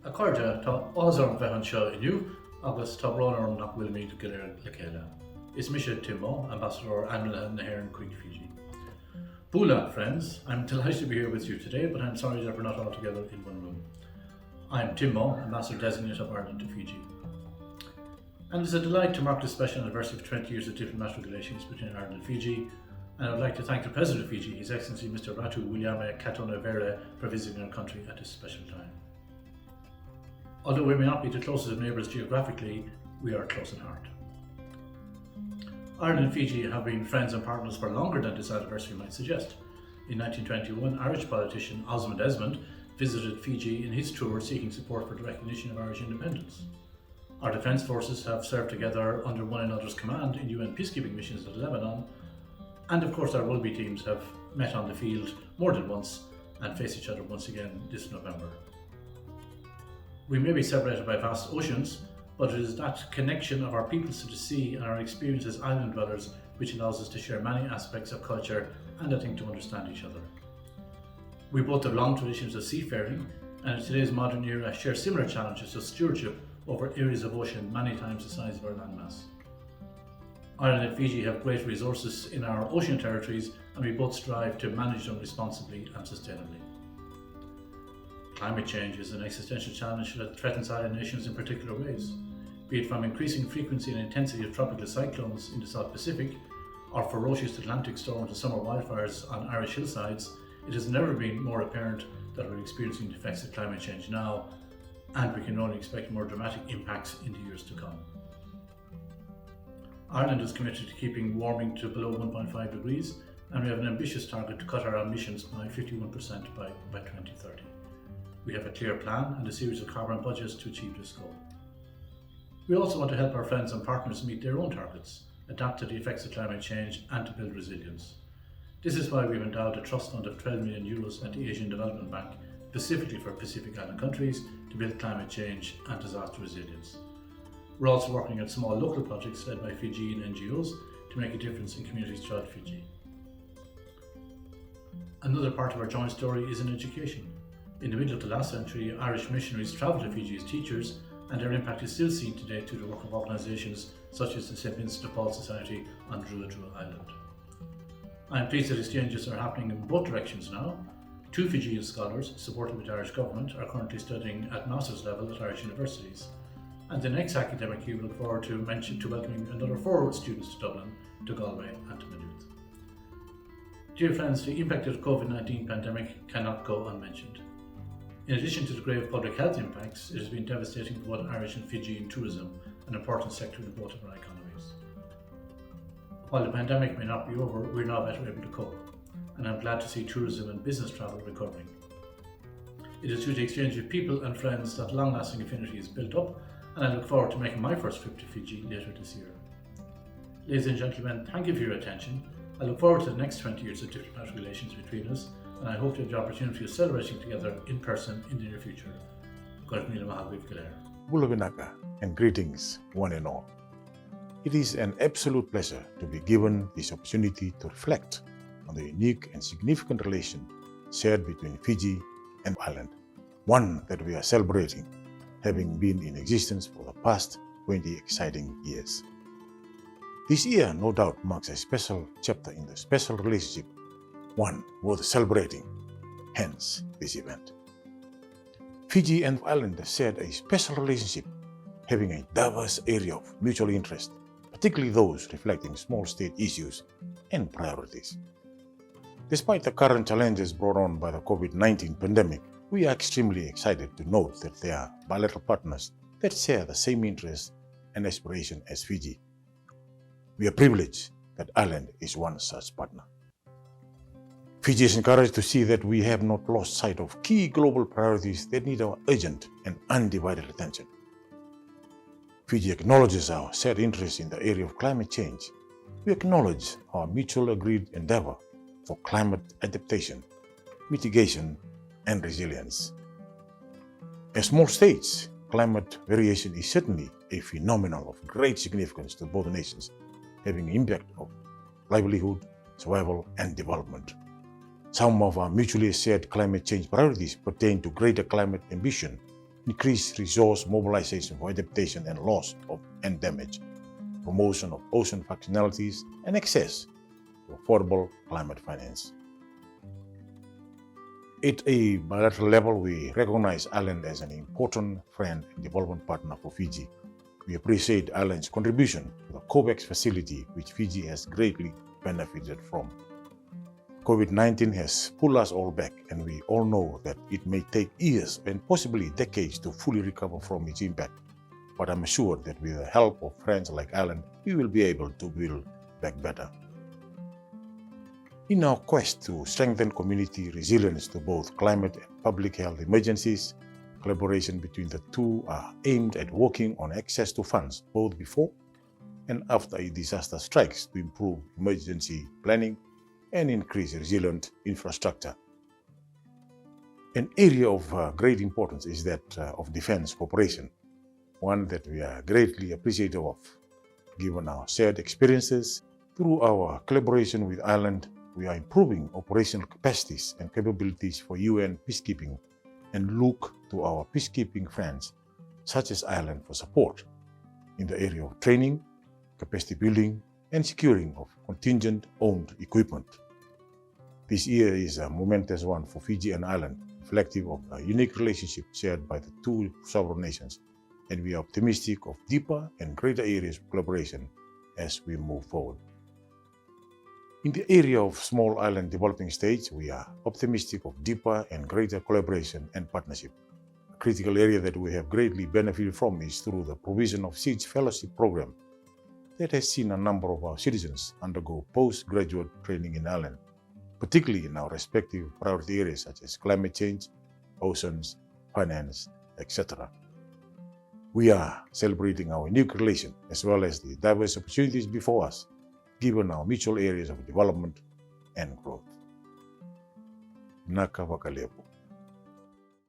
A chuirde tá áar bheith an seo inniu agus tá bránarm nach bhfuil míad go léir le chéile. Is Misha Timmo, Ambassador Anna Nahair Creek, Fiji. Bula, friends, I'm delighted to be here with you today, but I'm sorry that we're not all together in one room. I'm Timmo, Ambassador Designate of Ireland to Fiji. And it's a delight to mark the special anniversary of 20 years of diplomatic relations between Ireland and Fiji, and I would like to thank the President of Fiji, His Excellency Mr. Ratu Wiliame Katonivere, for visiting our country at this special time. Although we may not be the closest of neighbours geographically, we are close in heart. Ireland and Fiji have been friends and partners for longer than this anniversary might suggest. In 1921, Irish politician Osmond Esmond visited Fiji in his tour seeking support for the recognition of Irish independence. Our defence forces have served together under one another's command in UN peacekeeping missions in Lebanon, and of course our rugby teams have met on the field more than once and face each other once again this November. We may be separated by vast oceans, but it is that connection of our peoples to the sea and our experience as island dwellers which allows us to share many aspects of culture and I think to understand each other. We both have long traditions of seafaring and in today's modern era share similar challenges of stewardship over areas of ocean many times the size of our landmass. Ireland and Fiji have great resources in our ocean territories and we both strive to manage them responsibly and sustainably. Climate change is an existential challenge that threatens island nations in particular ways, be it from increasing frequency and intensity of tropical cyclones in the South Pacific or ferocious Atlantic storms and summer wildfires on Irish hillsides. It has never been more apparent that we're experiencing the effects of climate change now, and we can only expect more dramatic impacts in the years to come. Ireland is committed to keeping warming to below 1.5 degrees, and we have an ambitious target to cut our emissions by 51% by 2030. We have a clear plan and a series of carbon budgets to achieve this goal. We also want to help our friends and partners meet their own targets, adapt to the effects of climate change, and to build resilience. This is why we've endowed a trust fund of €12 million at the Asian Development Bank, specifically for Pacific Island countries, to build climate change and disaster resilience. We're also working on small local projects led by Fijian NGOs to make a difference in communities throughout Fiji. Another part of our joint story is in education. In the middle of the last century, Irish missionaries travelled to Fiji as teachers, and their impact is still seen today through the work of organisations such as the St Vincent de Paul Society on Drua Island. I am pleased that exchanges are happening in both directions now. 2 Fijian scholars, supported with the Irish Government, are currently studying at master's level at Irish universities. And the next academic year we look forward to welcoming another 4 students to Dublin, to Galway and to Maynooth. Dear friends, the impact of the COVID-19 pandemic cannot go unmentioned. In addition to the grave public health impacts, it has been devastating for both Irish and Fijian tourism, an important sector in both of our economies. While the pandemic may not be over, we're now better able to cope, and I'm glad to see tourism and business travel recovering. It is through the exchange of people and friends that long-lasting affinity is built up, and I look forward to making my first trip to Fiji later this year. Ladies and gentlemen, thank you for your attention. I look forward to the next 20 years of diplomatic relations between us, and I hope to have the opportunity of celebrating together in person in the near future. Bulavinaka and greetings one and all. It is an absolute pleasure to be given this opportunity to reflect on the unique and significant relation shared between Fiji and Ireland, one that we are celebrating, having been in existence for the past 20 exciting years. This year, no doubt, marks a special chapter in the special relationship, one worth celebrating, hence this event. Fiji and Ireland have shared a special relationship, having a diverse area of mutual interest, particularly those reflecting small state issues and priorities. Despite the current challenges brought on by the COVID-19 pandemic, we are extremely excited to note that there are bilateral partners that share the same interests and aspiration as Fiji. We are privileged that Ireland is one such partner. Fiji is encouraged to see that we have not lost sight of key global priorities that need our urgent and undivided attention. Fiji acknowledges our shared interest in the area of climate change. We acknowledge our mutual agreed endeavor for climate adaptation, mitigation, and resilience. As small states, climate variation is certainly a phenomenon of great significance to both nations, having an impact on livelihood, survival, and development. Some of our mutually shared climate change priorities pertain to greater climate ambition, increased resource mobilization for adaptation and loss and damage, promotion of ocean functionalities, and access to affordable climate finance. At a bilateral level, we recognize Ireland as an important friend and development partner for Fiji. We appreciate Ireland's contribution to the COVAX facility, which Fiji has greatly benefited from. COVID-19 has pulled us all back, and we all know that it may take years and possibly decades to fully recover from its impact. But I'm sure that with the help of friends like Ireland, we will be able to build back better. In our quest to strengthen community resilience to both climate and public health emergencies, collaboration between the two are aimed at working on access to funds both before and after a disaster strikes to improve emergency planning and increase resilient infrastructure. An area of great importance is that of defense cooperation, one that we are greatly appreciative of. Given our shared experiences, through our collaboration with Ireland, we are improving operational capacities and capabilities for UN peacekeeping and look to our peacekeeping friends, such as Ireland, for support in the area of training, capacity building, and securing of contingent-owned equipment. This year is a momentous one for Fiji and Ireland, reflective of a unique relationship shared by the two sovereign nations, and we are optimistic of deeper and greater areas of collaboration as we move forward. In the area of small island developing states, we are optimistic of deeper and greater collaboration and partnership. A critical area that we have greatly benefited from is through the provision of SEEDS Fellowship Program that has seen a number of our citizens undergo postgraduate training in Ireland, particularly in our respective priority areas such as climate change, oceans, finance, etc. We are celebrating our unique relation as well as the diverse opportunities before us, given our mutual areas of development and growth. Naka wakalepo.